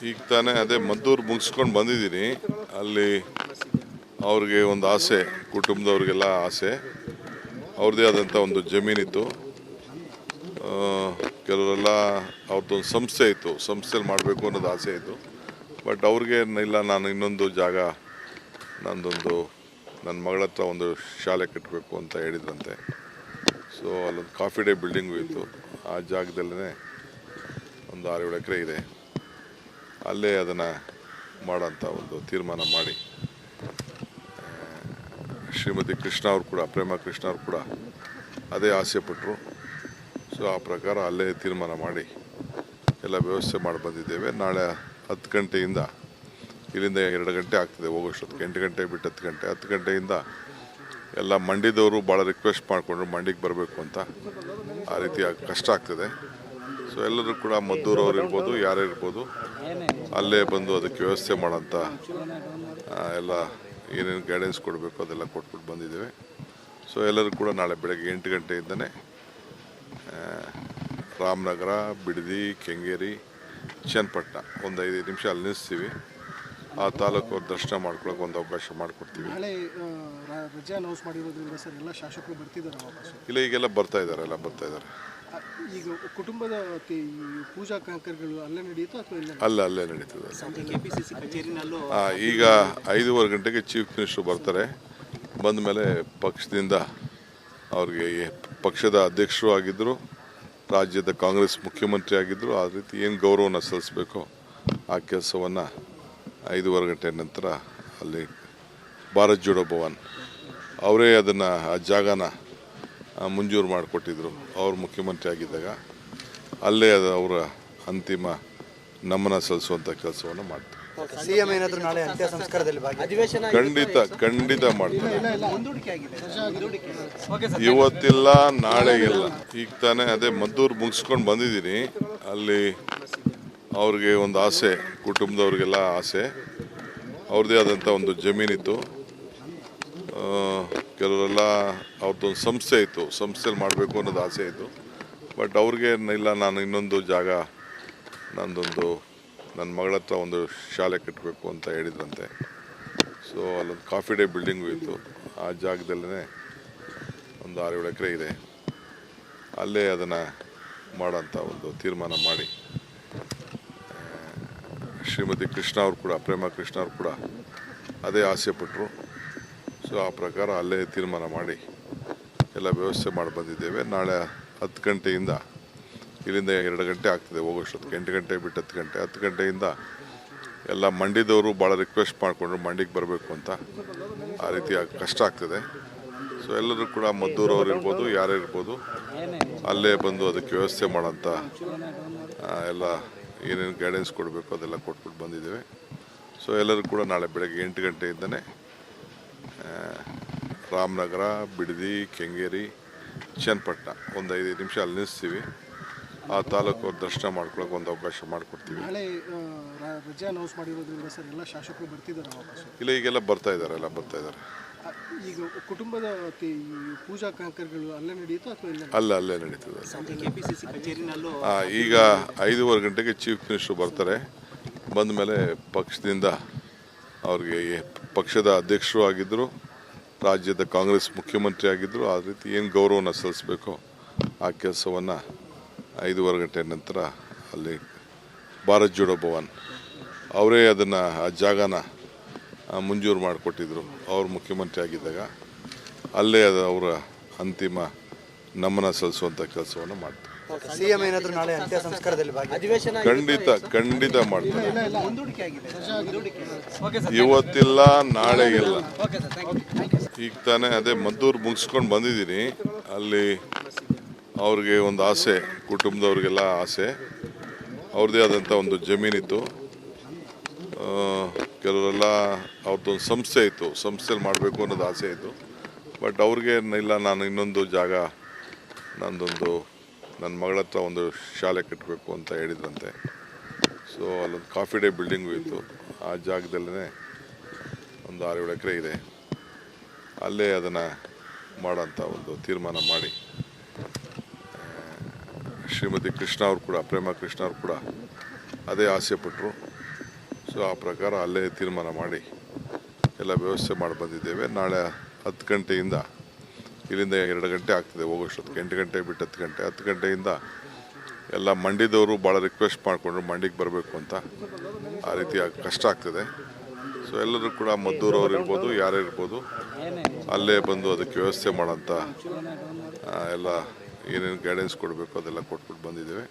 ಈಗ ತಾನೇ ಅದೇ ಮದ್ದೂರು ಮುಗಿಸ್ಕೊಂಡು ಬಂದಿದ್ದೀನಿ. ಅಲ್ಲಿ ಅವ್ರಿಗೆ ಒಂದು ಆಸೆ, ಕುಟುಂಬದವ್ರಿಗೆಲ್ಲ ಆಸೆ, ಅವ್ರದ್ದೇ ಆದಂಥ ಒಂದು ಜಮೀನಿತ್ತು. ಕೆಲವರೆಲ್ಲ ಅವ್ರದ್ದೊಂದು ಸಂಸ್ಥೆ ಇತ್ತು, ಸಂಸ್ಥೆಯಲ್ಲಿ ಮಾಡಬೇಕು ಅನ್ನೋದು ಆಸೆ ಇತ್ತು. ಬಟ್ ಅವ್ರಿಗೆ ಇಲ್ಲ, ನಾನು ಇನ್ನೊಂದು ಜಾಗ, ನನ್ನ ಮಗಳ ಹತ್ರ ಒಂದು ಶಾಲೆ ಕಟ್ಟಬೇಕು ಅಂತ ಹೇಳಿದ್ರಂತೆ. ಸೊ ಅಲ್ಲೊಂದು ಕಾಫಿ ಡೇ ಬಿಲ್ಡಿಂಗು ಇತ್ತು. ಆ ಜಾಗದಲ್ಲೇ ಒಂದು 6-7 ಎಕರೆ ಇದೆ. ಅಲ್ಲೇ ಅದನ್ನು ಮಾಡೋಂಥ ಒಂದು ತೀರ್ಮಾನ ಮಾಡಿ, ಶ್ರೀಮತಿ ಕೃಷ್ಣ ಅವರು ಕೂಡ, ಪ್ರೇಮ ಕೃಷ್ಣ ಅವರು ಕೂಡ ಅದೇ ಆಸೆ ಪಟ್ಟರು. ಸೊ ಆ ಪ್ರಕಾರ ಅಲ್ಲೇ ತೀರ್ಮಾನ ಮಾಡಿ ಎಲ್ಲ ವ್ಯವಸ್ಥೆ ಮಾಡಿ ಬಂದಿದ್ದೇವೆ. ನಾಳೆ 10 ಗಂಟೆಯಿಂದ, ಇಲ್ಲಿಂದ 2 ಗಂಟೆ ಆಗ್ತದೆ ಹೋಗೋಷ್ಟೊತ್ತಿಗೆ, 8 ಗಂಟೆ ಬಿಟ್ಟು 10 ಗಂಟೆ, 10 ಗಂಟೆಯಿಂದ ಎಲ್ಲ ಮಂಡ್ಯದವರು ಭಾಳ ರಿಕ್ವೆಸ್ಟ್ ಮಾಡಿಕೊಂಡ್ರು ಮಂಡ್ಯಕ್ಕೆ ಬರಬೇಕು ಅಂತ. ಆ ರೀತಿ ಕಷ್ಟ ಆಗ್ತದೆ. ಸೊ ಎಲ್ಲರೂ ಕೂಡ ಮದ್ದೂರವ್ರು ಇರ್ಬೋದು, ಯಾರೇ ಇರ್ಬೋದು, ಅಲ್ಲೇ ಬಂದು ಅದಕ್ಕೆ ವ್ಯವಸ್ಥೆ ಮಾಡೋಂಥ ಎಲ್ಲ ಏನೇನು ಗೈಡೆನ್ಸ್ ಕೊಡಬೇಕು ಅದೆಲ್ಲ ಕೊಟ್ಬಿಟ್ಟು ಬಂದಿದ್ದೇವೆ. ಸೊ ಎಲ್ಲರೂ ಕೂಡ ನಾಳೆ ಬೆಳಗ್ಗೆ 8 ಗಂಟೆಯಿಂದನೇ ರಾಮನಗರ, ಬಿಡದಿ, ಕೆಂಗೇರಿ, ಚನ್ನಪಟ್ಟಣ ಒಂದು 5 ನಿಮಿಷ ಅಲ್ಲಿ ನಿಲ್ಲಿಸ್ತೀವಿ. ಆ ತಾಲೂಕು ದರ್ಶನ ಮಾಡ್ಕೊಳ್ಳೋಕೆ ಒಂದು ಅವಕಾಶ ಮಾಡಿಕೊಡ್ತೀವಿ. ರಜೆ ಅನೌನ್ಸ್ ಮಾಡಿರೋದ್ರಿಂದ ಸರ್ ಎಲ್ಲ ಶಾಸಕರು ಬರ್ತಿದ್ದಾರೆ ವಾಪಸ್? ಇಲ್ಲ, ಈಗೆಲ್ಲ ಬರ್ತಾ ಇದ್ದಾರೆ. ಈಗ ಕುಟುಂಬದ ಪೂಜಾ ಕೈಂಕರ್ಯಗಳು ಅಲ್ಲೇ ನಡೆಯುತ್ತಾ ಅಥವಾ ಇಲ್ಲ? ಅಲ್ಲೇ ನಡೀತದೆ. ಈಗ 5:15 ಗಂಟೆಗೆ ಚೀಫ್ ಮಿನಿಸ್ಟರ್ ಬರ್ತಾರೆ. ಬಂದ ಮೇಲೆ ಪಕ್ಷದಿಂದ ಅವ್ರಿಗೆ, ಪಕ್ಷದ ಅಧ್ಯಕ್ಷರು ಆಗಿದ್ದರು, ರಾಜ್ಯದ ಕಾಂಗ್ರೆಸ್ ಮುಖ್ಯಮಂತ್ರಿ ಆಗಿದ್ದರು, ಆ ರೀತಿ ಏನು ಗೌರವನ ಸಲ್ಲಿಸಬೇಕೋ ಆ ಕೆಲಸವನ್ನು 5:15 ಗಂಟೆ ನಂತರ ಅಲ್ಲಿ ಭಾರತ್ ಜೋಡೋ ಭವನ್ ಅವರೇ ಅದನ್ನು, ಆ ಜಾಗನ ಮಂಜೂರು ಮಾಡಿಕೊಟ್ಟಿದ್ರು ಅವ್ರು ಮುಖ್ಯಮಂತ್ರಿ ಆಗಿದ್ದಾಗ. ಅಲ್ಲೇ ಅದು ಅವರ ಅಂತಿಮ ನಮನ ಸಲ್ಲಿಸುವಂಥ ಕೆಲಸವನ್ನು ಮಾಡ್ತಾರೆ. ಸಿಎಂ ಏನಾದರೂ ನಾಳೆ ಅಂತ್ಯ ಸಂಸ್ಕಾರದಲ್ಲಿ ಖಂಡಿತ ಮಾಡ್ತಾರೆ. ಇವತ್ತಿಲ್ಲ, ನಾಳೆಗಿಲ್ಲ. ಈಗ ತಾನೇ ಅದೇ ಮದ್ದೂರು ಮುಗಿಸ್ಕೊಂಡು ಬಂದಿದ್ದೀನಿ. ಅಲ್ಲಿ ಅವ್ರಿಗೆ ಒಂದು ಆಸೆ, ಕುಟುಂಬದವ್ರಿಗೆಲ್ಲ ಆಸೆ, ಅವ್ರದ್ದೇ ಆದಂಥ ಒಂದು ಜಮೀನಿತ್ತು. ಕೆಲವರೆಲ್ಲ ಅವ್ರದ್ದೊಂದು ಸಂಸ್ಥೆ ಇತ್ತು, ಸಂಸ್ಥೆಯಲ್ಲಿ ಮಾಡಬೇಕು ಅನ್ನೋದು ಆಸೆ ಇತ್ತು. ಬಟ್ ಅವ್ರಿಗೆ ಇಲ್ಲ, ನಾನು ಇನ್ನೊಂದು ಜಾಗ, ನನ್ನ ಮಗಳ ಹತ್ರ ಒಂದು ಶಾಲೆ ಕಟ್ಟಬೇಕು ಅಂತ ಹೇಳಿದ್ರಂತೆ. ಸೊ ಅಲ್ಲೊಂದು ಕಾಫಿ ಡೇ ಬಿಲ್ಡಿಂಗು ಇತ್ತು. ಆ ಜಾಗದಲ್ಲೇ ಒಂದು 6-7 ಎಕರೆ ಇದೆ. ಅಲ್ಲೇ ಅದನ್ನು ಮಾಡೋಂಥ ಒಂದು ತೀರ್ಮಾನ ಮಾಡಿ, ಶ್ರೀಮತಿ ಕೃಷ್ಣ ಅವರು ಕೂಡ, ಪ್ರೇಮ ಕೃಷ್ಣ ಅವರು ಕೂಡ ಅದೇ ಆಸೆ ಪಟ್ಟರು. ಸೊ ಆ ಪ್ರಕಾರ ಅಲ್ಲೇ ತೀರ್ಮಾನ ಮಾಡಿ ಎಲ್ಲ ವ್ಯವಸ್ಥೆ ಮಾಡಿ ಬಂದಿದ್ದೇವೆ. ನಾಳೆ 10 ಗಂಟೆಯಿಂದ, ಇಲ್ಲಿಂದ 2 ಗಂಟೆ ಆಗ್ತದೆ ಹೋಗೋಷ್ಟೊತ್ತಿಗೆ, 8 ಗಂಟೆ ಬಿಟ್ಟು 10 ಗಂಟೆ, 10 ಗಂಟೆಯಿಂದ ಎಲ್ಲ ಮಂಡ್ಯದವರು ಭಾಳ ರಿಕ್ವೆಸ್ಟ್ ಮಾಡಿಕೊಂಡ್ರು ಮಂಡ್ಯಕ್ಕೆ ಬರಬೇಕು ಅಂತ. ಆ ರೀತಿ ಕಷ್ಟ ಆಗ್ತದೆ. ಸೊ ಎಲ್ಲರೂ ಕೂಡ ಮದ್ದೂರವ್ರು ಇರ್ಬೋದು, ಯಾರೇ ಇರ್ಬೋದು, ಅಲ್ಲೇ ಬಂದು ಅದಕ್ಕೆ ವ್ಯವಸ್ಥೆ ಮಾಡೋಂಥ ಎಲ್ಲ ಏನೇನು ಗೈಡೆನ್ಸ್ ಕೊಡಬೇಕು ಅದೆಲ್ಲ ಕೊಟ್ಬಿಟ್ಟು ಬಂದಿದ್ದೇವೆ. ಸೊ ಎಲ್ಲರೂ ಕೂಡ ನಾಳೆ ಬೆಳಗ್ಗೆ 8 ಗಂಟೆಯಿಂದನೇ ರಾಮನಗರ, ಬಿಡದಿ, ಕೆಂಗೇರಿ, ಚನ್ನಪಟ್ಟಣ ಒಂದು 5 ನಿಮಿಷ ಅಲ್ಲಿ ನಿಲ್ಲಿಸ್ತೀವಿ. ಆ ತಾಲೂಕು ದರ್ಶನ ಮಾಡ್ಕೊಳ್ಳೋಕೆ ಒಂದು ಅವಕಾಶ ಮಾಡಿಕೊಡ್ತೀವಿ. ರಜೆ ಅನೌನ್ಸ್ ಮಾಡಿರೋದ್ರಿಂದ ಸರ್ ಎಲ್ಲ ಶಾಸಕರು ಬರ್ತಿದ್ದಾರೆ ವಾಪಸ್? ಇಲ್ಲ, ಈಗೆಲ್ಲ ಬರ್ತಾ ಇದ್ದಾರೆ. ಈಗ ಕುಟುಂಬದ ಪೂಜಾ ಕೈಂಕರ್ಯಗಳು ಅಲ್ಲೇ ನಡೆಯುತ್ತಾ ಅಥವಾ ಇಲ್ಲ? ಅಲ್ಲೇ ನಡೀತದೆ. ಈಗ 5:15 ಗಂಟೆಗೆ ಚೀಫ್ ಮಿನಿಸ್ಟರ್ ಬರ್ತಾರೆ. ಬಂದ ಮೇಲೆ ಪಕ್ಷದಿಂದ ಅವ್ರಿಗೆ, ಪಕ್ಷದ ಅಧ್ಯಕ್ಷರು ಆಗಿದ್ದರು, ರಾಜ್ಯದ ಕಾಂಗ್ರೆಸ್ ಮುಖ್ಯಮಂತ್ರಿ ಆಗಿದ್ದರು, ಆ ರೀತಿ ಏನು ಗೌರವನ ಸಲ್ಲಿಸಬೇಕೋ ಆ ಕೆಲಸವನ್ನು 5:15 ಗಂಟೆ ನಂತರ ಅಲ್ಲಿ ಭಾರತ್ ಜೋಡೋ ಭವನ್ ಅವರೇ ಅದನ್ನು, ಆ ಜಾಗನ ಮಂಜೂರು ಮಾಡಿಕೊಟ್ಟಿದ್ರು ಅವ್ರು ಮುಖ್ಯಮಂತ್ರಿ ಆಗಿದ್ದಾಗ. ಅಲ್ಲೇ ಅದು ಅವರ ಅಂತಿಮ ನಮನ ಸಲ್ಲಿಸುವಂಥ ಕೆಲಸವನ್ನು ಮಾಡ್ತಾರೆ. ಸಿಎಂ ಏನಾದರೂ ನಾಳೆ ಅಂತ್ಯ ಸಂಸ್ಕಾರದಲ್ಲಿ ಖಂಡಿತ ಮಾಡ್ತಾರೆ. ಇವತ್ತಿಲ್ಲ, ನಾಳೆಗಿಲ್ಲ. ಈಗ ತಾನೇ ಅದೇ ಮದ್ದೂರು ಮುಗಿಸ್ಕೊಂಡು ಬಂದಿದ್ದೀನಿ. ಅಲ್ಲಿ ಅವ್ರಿಗೆ ಒಂದು ಆಸೆ, ಕುಟುಂಬದವ್ರಿಗೆಲ್ಲ ಆಸೆ, ಅವ್ರದ್ದೇ ಆದಂಥ ಒಂದು ಜಮೀನಿತ್ತು. ಕೆಲವರೆಲ್ಲ ಅವ್ರದ್ದೊಂದು ಸಂಸ್ಥೆ ಇತ್ತು, ಸಂಸ್ಥೆಯಲ್ಲಿ ಮಾಡಬೇಕು ಅನ್ನೋದು ಆಸೆ ಇತ್ತು. ಬಟ್ ಅವ್ರಿಗೆ ಇಲ್ಲ, ನಾನು ಇನ್ನೊಂದು ಜಾಗ, ನನ್ನ ಮಗಳ ಹತ್ರ ಒಂದು ಶಾಲೆ ಕಟ್ಟಬೇಕು ಅಂತ ಹೇಳಿದ್ರಂತೆ. ಸೊ ಅಲ್ಲೊಂದು ಕಾಫಿ ಡೇ ಬಿಲ್ಡಿಂಗು ಇತ್ತು. ಆ ಜಾಗದಲ್ಲೇ ಒಂದು 6-7 ಎಕರೆ ಇದೆ. ಅಲ್ಲೇ ಅದನ್ನು ಮಾಡೋಂಥ ಒಂದು ತೀರ್ಮಾನ ಮಾಡಿ, ಶ್ರೀಮತಿ ಕೃಷ್ಣ ಅವರು ಕೂಡ, ಪ್ರೇಮ ಕೃಷ್ಣ ಅವರು ಕೂಡ ಅದೇ ಆಸೆ ಪಟ್ಟರು. ಸೊ ಆ ಪ್ರಕಾರ ಅಲ್ಲೇ ತೀರ್ಮಾನ ಮಾಡಿ ಎಲ್ಲ ವ್ಯವಸ್ಥೆ ಮಾಡಿ ಬಂದಿದ್ದೇವೆ. ನಾಳೆ 10 ಗಂಟೆಯಿಂದ ಇಲ್ಲಿಂದ 2 ಗಂಟೆ ಆಗ್ತದೆ ಹೋಗೋಷ್ಟೊತ್ತಿಗೆ, 8 ಗಂಟೆ ಬಿಟ್ಟು 10 ಗಂಟೆ. 10 ಗಂಟೆಯಿಂದ ಎಲ್ಲ ಮಂಡ್ಯದವರು ಭಾಳ ರಿಕ್ವೆಸ್ಟ್ ಮಾಡಿಕೊಂಡ್ರು ಮಂಡ್ಯಕ್ಕೆ ಬರಬೇಕು ಅಂತ. ಆ ರೀತಿ ಕಷ್ಟ ಆಗ್ತದೆ. ಸೊ ಎಲ್ಲರೂ ಕೂಡ ಮದ್ದೂರವ್ರು ಇರ್ಬೋದು, ಯಾರೇ ಇರ್ಬೋದು, ಅಲ್ಲೇ ಬಂದು ಅದಕ್ಕೆ ವ್ಯವಸ್ಥೆ ಮಾಡೋಂಥ ಎಲ್ಲ ಏನೇನು ಗೈಡೆನ್ಸ್ ಕೊಡಬೇಕು ಅದೆಲ್ಲ ಕೊಟ್ಬಿಟ್ಟು ಬಂದಿದ್ದೇವೆ.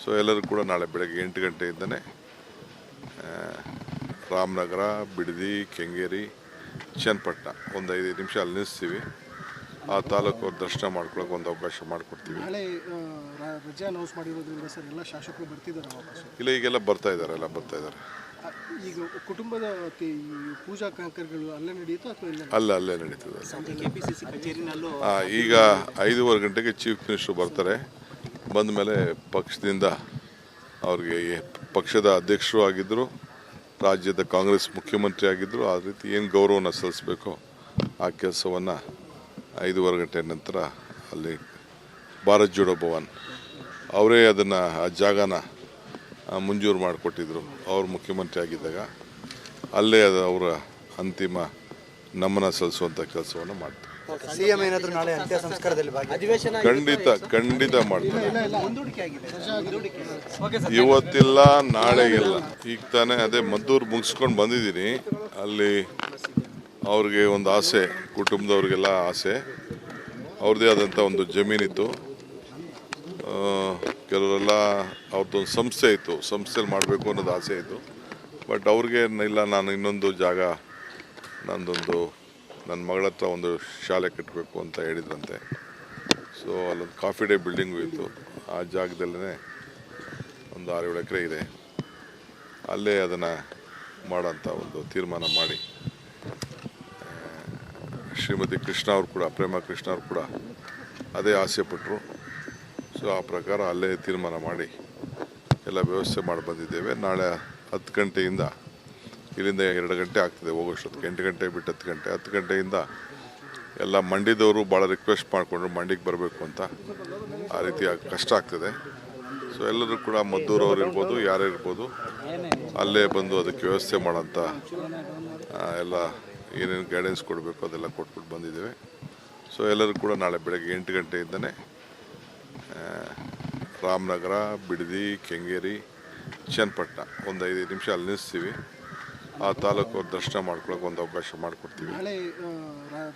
ಸೊ ಎಲ್ಲರೂ ಕೂಡ ನಾಳೆ ಬೆಳಗ್ಗೆ 8 ಗಂಟೆಯಿಂದನೇ ರಾಮನಗರ, ಬಿಡದಿ, ಕೆಂಗೇರಿ, ಚನ್ನಪಟ್ಟಣ ಒಂದು 5 ನಿಮಿಷ ಅಲ್ಲಿ ನಿಲ್ಲಿಸ್ತೀವಿ. ಆ ತಾಲೂಕು ದರ್ಶನ ಮಾಡ್ಕೊಳಕ್ಕೆ ಒಂದು ಅವಕಾಶ ಮಾಡಿಕೊಡ್ತೀವಿ. ನಾಳೆ ರಜೆ ಅನೌನ್ಸ್ ಮಾಡಿರೋದ್ರಿಂದ ಸರ್ ಎಲ್ಲ ಶಾಸಕರು ಬರ್ತಿದ್ದಾರೆ ವಾಪಸ್ಸು. ಇಲ್ಲ, ಈಗೆಲ್ಲ ಬರ್ತಾ ಇದ್ದಾರೆ. ಈಗ ಕುಟುಂಬದ ಈ ಪೂಜಾ ಕೈಂಕರ್ಯಗಳು ಅಲ್ಲೇ ನಡೆಯುತ್ತಾ ಅಥವಾ ಇಲ್ಲ? ಅಲ್ಲೇ ನಡೀತದೆ. ಕೆಪಿಸಿಸಿ ಕಚೇರಿನಲ್ಲೂ ಈಗ 5:15 ಗಂಟೆಗೆ ಚೀಫ್ ಮಿನಿಸ್ಟರ್ ಬರ್ತಾರೆ. ಬಂದ ಮೇಲೆ ಪಕ್ಷದಿಂದ ಅವ್ರಿಗೆ ಪಕ್ಷದ ಅಧ್ಯಕ್ಷರು ಆಗಿದ್ದರು, ರಾಜ್ಯದ ಕಾಂಗ್ರೆಸ್ ಮುಖ್ಯಮಂತ್ರಿ ಆಗಿದ್ದರು. ಆ ರೀತಿ ಏನು ಗೌರವನ ಸಲ್ಲಿಸಬೇಕು ಆ ಕೆಲಸವನ್ನು 5:15 ಗಂಟೆ ನಂತರ ಅಲ್ಲಿ ಭಾರತ್ ಜೋಡೋ ಭವನ್ ಅವರೇ ಅದನ್ನು ಆ ಜಾಗನ ಮಂಜೂರು ಮಾಡಿಕೊಟ್ಟಿದ್ರು ಅವರು ಮುಖ್ಯಮಂತ್ರಿ ಆಗಿದ್ದಾಗ. ಅಲ್ಲೇ ಅದು ಅವರ ಅಂತಿಮ ನಮನ ಸಲ್ಲಿಸುವಂಥ ಕೆಲಸವನ್ನು ಮಾಡ್ತಾರೆ. ಸಿಎಂ ಏನಾದರೂ ನಾಳೆ ಅಂತ್ಯ ಸಂಸ್ಕಾರದಲ್ಲಿ ಅಧಿವೇಶನ ಖಂಡಿತ ಮಾಡ್ತಾರೆ. ಮುಂದೂಡಿಕೆ ಆಗಿದೆ. ಇವತ್ತಿಲ್ಲ, ನಾಳೆಗಿಲ್ಲ. ಈಗ ತಾನೇ ಅದೇ ಮದ್ದೂರು ಮುಗಿಸ್ಕೊಂಡು ಬಂದಿದ್ದೀನಿ. ಅಲ್ಲಿ ಅವ್ರಿಗೆ ಒಂದು ಆಸೆ, ಕುಟುಂಬದವ್ರಿಗೆಲ್ಲ ಆಸೆ. ಅವ್ರದ್ದೇ ಆದಂಥ ಒಂದು ಜಮೀನಿತ್ತು. ಕೆಲವರೆಲ್ಲ ಅವ್ರದ್ದೊಂದು ಸಂಸ್ಥೆ ಇತ್ತು, ಸಂಸ್ಥೆಯಲ್ಲಿ ಮಾಡಬೇಕು ಅನ್ನೋದು ಆಸೆ ಇತ್ತು. ಬಟ್ ಅವ್ರಿಗೆ ಇಲ್ಲ, ನಾನು ಇನ್ನೊಂದು ಜಾಗ, ನನ್ನ ಮಗಳ ಹತ್ರ ಒಂದು ಶಾಲೆ ಕಟ್ಟಬೇಕು ಅಂತ ಹೇಳಿದ್ರಂತೆ. ಸೊ ಅಲ್ಲೊಂದು ಕಾಫಿ ಡೇ ಬಿಲ್ಡಿಂಗು ಇತ್ತು. ಆ ಜಾಗದಲ್ಲೇ ಒಂದು 6-7 ಎಕರೆ ಇದೆ. ಅಲ್ಲೇ ಅದನ್ನು ಮಾಡೋಂಥ ಒಂದು ತೀರ್ಮಾನ ಮಾಡಿ ಶ್ರೀಮತಿ ಕೃಷ್ಣ ಅವರು ಕೂಡ, ಪ್ರೇಮ ಕೃಷ್ಣ ಅವರು ಕೂಡ ಅದೇ ಆಸೆ ಪಟ್ಟರು. ಸೊ ಆ ಪ್ರಕಾರ ಅಲ್ಲೇ ತೀರ್ಮಾನ ಮಾಡಿ ಎಲ್ಲ ವ್ಯವಸ್ಥೆ ಮಾಡಿ ಬಂದಿದ್ದೇವೆ. ನಾಳೆ 10 ಗಂಟೆಯಿಂದ ಇಲ್ಲಿಂದ 2 ಗಂಟೆ ಆಗ್ತದೆ ಹೋಗೋಷ್ಟೊತ್ತಿಗೆ, 8 ಗಂಟೆ ಬಿಟ್ಟು 10 ಗಂಟೆ. 10 ಗಂಟೆಯಿಂದ ಎಲ್ಲ ಮಂಡ್ಯದವರು ಭಾಳ ರಿಕ್ವೆಸ್ಟ್ ಮಾಡಿಕೊಂಡ್ರು ಮಂಡ್ಯಕ್ಕೆ ಬರಬೇಕು ಅಂತ. ಆ ರೀತಿ ಕಷ್ಟ ಆಗ್ತದೆ. ಸೊ ಎಲ್ಲರೂ ಕೂಡ ಮದ್ದೂರವ್ರು ಇರ್ಬೋದು, ಯಾರೇ ಇರ್ಬೋದು, ಅಲ್ಲೇ ಬಂದು ಅದಕ್ಕೆ ವ್ಯವಸ್ಥೆ ಮಾಡೋಂಥ ಎಲ್ಲ ಏನೇನು ಗೈಡೆನ್ಸ್ ಕೊಡಬೇಕು ಅದೆಲ್ಲ ಕೊಟ್ಬಿಟ್ಟು ಬಂದಿದ್ದೇವೆ. ಸೊ ಎಲ್ಲರೂ ಕೂಡ ನಾಳೆ ಬೆಳಗ್ಗೆ 8 ಗಂಟೆಯಿಂದನೇ ರಾಮನಗರ, ಬಿಡದಿ, ಕೆಂಗೇರಿ, ಚನ್ನಪಟ್ಟಣ ಒಂದು 5 ನಿಮಿಷ ಅಲ್ಲಿ ನಿಲ್ಲಿಸ್ತೀವಿ. ಆ ತಾಲೂಕು ದರ್ಶನ ಮಾಡ್ಕೊಳಕ್ಕೆ ಒಂದು ಅವಕಾಶ ಮಾಡಿಕೊಡ್ತೀವಿ. ನಾಳೆ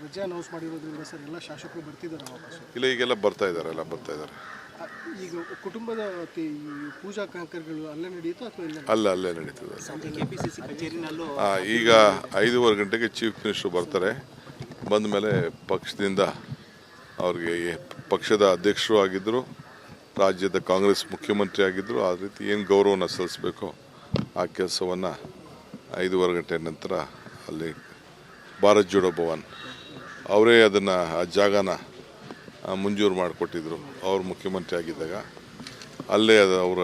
ರಜೆ ಅನೌನ್ಸ್ ಮಾಡಿರೋದ್ರಿಂದ ಸರ್ ಎಲ್ಲ ಶಾಸಕರು ಬರ್ತಿದ್ದಾರೆ ವಾಪಸ್ಸು. ಇಲ್ಲ, ಈಗೆಲ್ಲ ಬರ್ತಾ ಇದ್ದಾರೆ. ಈಗ ಕುಟುಂಬದ ಈ ಪೂಜಾ ಕೈಂಕರ್ಯಗಳು ಅಲ್ಲೇ ನಡೆಯುತ್ತಾ ಅಥವಾ ಇಲ್ಲ? ಅಲ್ಲೇ ನಡೀತದೆ. ಕೆಪಿಸಿಸಿ ಕಚೇರಿನಲ್ಲೂ ಈಗ 5:15 ಗಂಟೆಗೆ ಚೀಫ್ ಮಿನಿಸ್ಟರ್ ಬರ್ತಾರೆ. ಬಂದ ಮೇಲೆ ಪಕ್ಷದಿಂದ ಅವ್ರಿಗೆ ಪಕ್ಷದ ಅಧ್ಯಕ್ಷರು ಆಗಿದ್ದರು, ರಾಜ್ಯದ ಕಾಂಗ್ರೆಸ್ ಮುಖ್ಯಮಂತ್ರಿ ಆಗಿದ್ದರು. ಆ ರೀತಿ ಏನು ಗೌರವನ ಸಲ್ಲಿಸಬೇಕು ಆ ಕೆಲಸವನ್ನು 5:15 ಗಂಟೆ ನಂತರ ಅಲ್ಲಿ ಭಾರತ್ ಜೋಡೋ ಭವನ್ ಅವರೇ ಅದನ್ನು ಆ ಜಾಗನ ಮಂಜೂರು ಮಾಡಿಕೊಟ್ಟಿದ್ರು ಅವರು ಮುಖ್ಯಮಂತ್ರಿ ಆಗಿದ್ದಾಗ. ಅಲ್ಲೇ ಅದು ಅವರ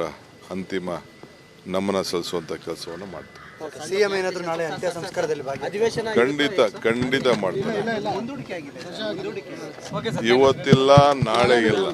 ಅಂತಿಮ ನಮನ ಸಲ್ಲಿಸುವಂಥ ಕೆಲಸವನ್ನು ಮಾಡ್ತಾರೆ. ಸಿಎಂ ಏನಾದರೂ ನಾಳೆ ಅಂತ್ಯ ಸಂಸ್ಕಾರದಲ್ಲಿ ಅಧಿವೇಶನ ಖಂಡಿತ ಮಾಡ್ತಾರೆ. ಮುಂದೂಡಿಕೆ ಆಗಿದೆ. ಇವತ್ತಿಲ್ಲ, ನಾಳೆಗಿಲ್ಲ.